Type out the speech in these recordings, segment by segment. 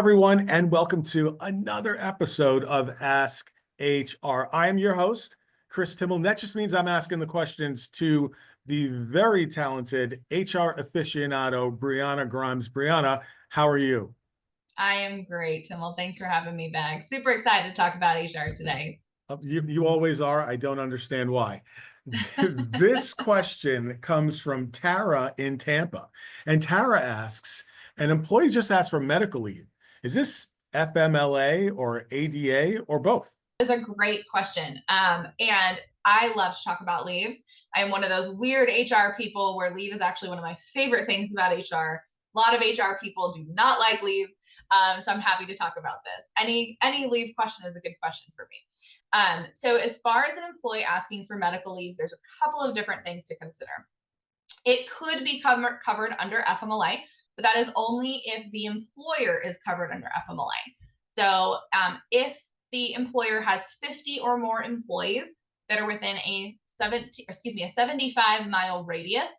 everyone, and welcome to another episode of Ask HR. I am your host, Chris Timmel, and that just means I'm asking the questions to the very talented HR aficionado, Brianna Grimes. Brianna, how are you? I am great, Tim. Well, thanks for having me back. Super excited to talk about HR today. You always are. I don't understand why. This question comes from Tara in Tampa, and Tara asks, an employee just asked for medical leave. Is this FMLA or ADA or both? It's a great question. And I love to talk about leaves. I am one of those weird HR people where leave is actually one of my favorite things about HR. A lot of HR people do not like leave. So I'm happy to talk about this. Any leave question is a good question for me. So as far as an employee asking for medical leave, there's a couple of different things to consider. It could be covered under FMLA, but that is only if the employer is covered under FMLA. So if the employer has 50 or more employees that are within a 75-mile radius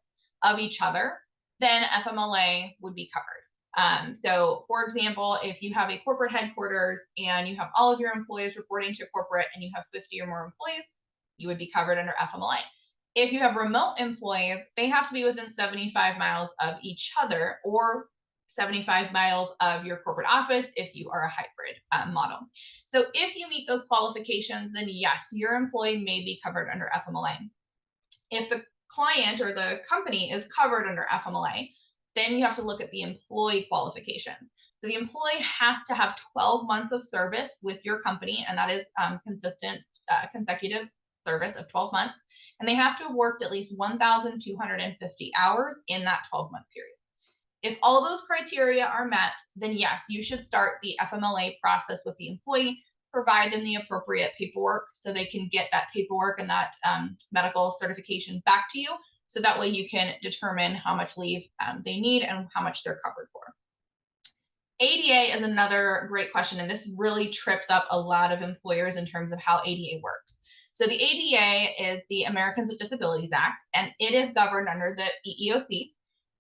of each other, then FMLA would be covered. So for example, if you have a corporate headquarters and you have all of your employees reporting to corporate and you have 50 or more employees, you would be covered under FMLA. If you have remote employees, they have to be within 75 miles of each other or 75 miles of your corporate office if you are a hybrid model. So if you meet those qualifications, then yes, your employee may be covered under FMLA. If the client or the company is covered under FMLA, then you have to look at the employee qualification. So the employee has to have 12 months of service with your company, and that is consecutive service of 12 months. And they have to have worked at least 1,250 hours in that 12-month period. If all those criteria are met, then yes, you should start the FMLA process with the employee, provide them the appropriate paperwork so they can get that paperwork and that medical certification back to you. So that way you can determine how much leave they need and how much they're covered for. ADA is another great question, and this really tripped up a lot of employers in terms of how ADA works. So the ADA is the Americans with Disabilities Act, and it is governed under the EEOC.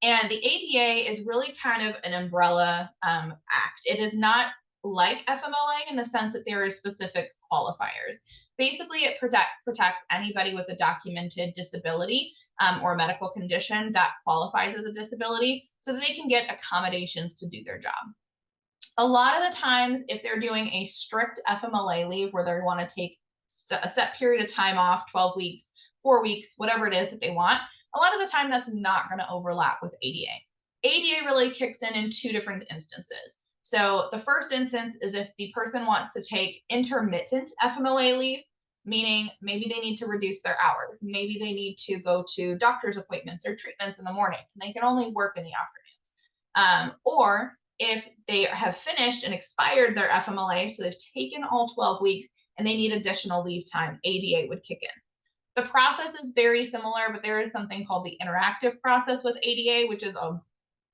And the ADA is really kind of an umbrella act. It is not like FMLA in the sense that there are specific qualifiers. Basically, it protects anybody with a documented disability or medical condition that qualifies as a disability so that they can get accommodations to do their job. A lot of the times, if they're doing a strict FMLA leave where they want to take a set period of time off, 12 weeks, 4 weeks, whatever it is that they want, a lot of the time that's not going to overlap with ADA. ADA really kicks in two different instances. So the first instance is if the person wants to take intermittent FMLA leave, meaning maybe they need to reduce their hours. Maybe they need to go to doctor's appointments or treatments in the morning, and they can only work in the afternoons. Or if they have finished and expired their FMLA, so they've taken all 12 weeks and they need additional leave time, ADA would kick in. The process is very similar, but there is something called the interactive process with ADA, which is a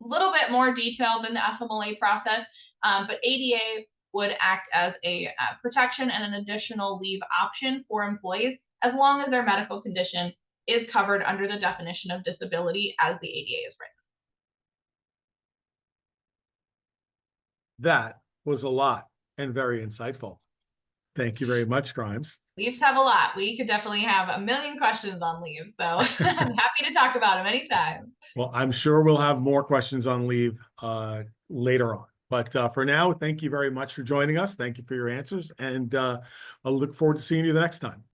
little bit more detailed than the FMLA process, but ADA would act as a protection and an additional leave option for employees as long as their medical condition is covered under the definition of disability as the ADA is written. That was a lot and very insightful. Thank you very much, Grimes. Leaves have a lot. We could definitely have a million questions on leave, so I'm happy to talk about them anytime. Well, I'm sure we'll have more questions on leave later on. But for now, thank you very much for joining us. Thank you for your answers, and I'll look forward to seeing you the next time.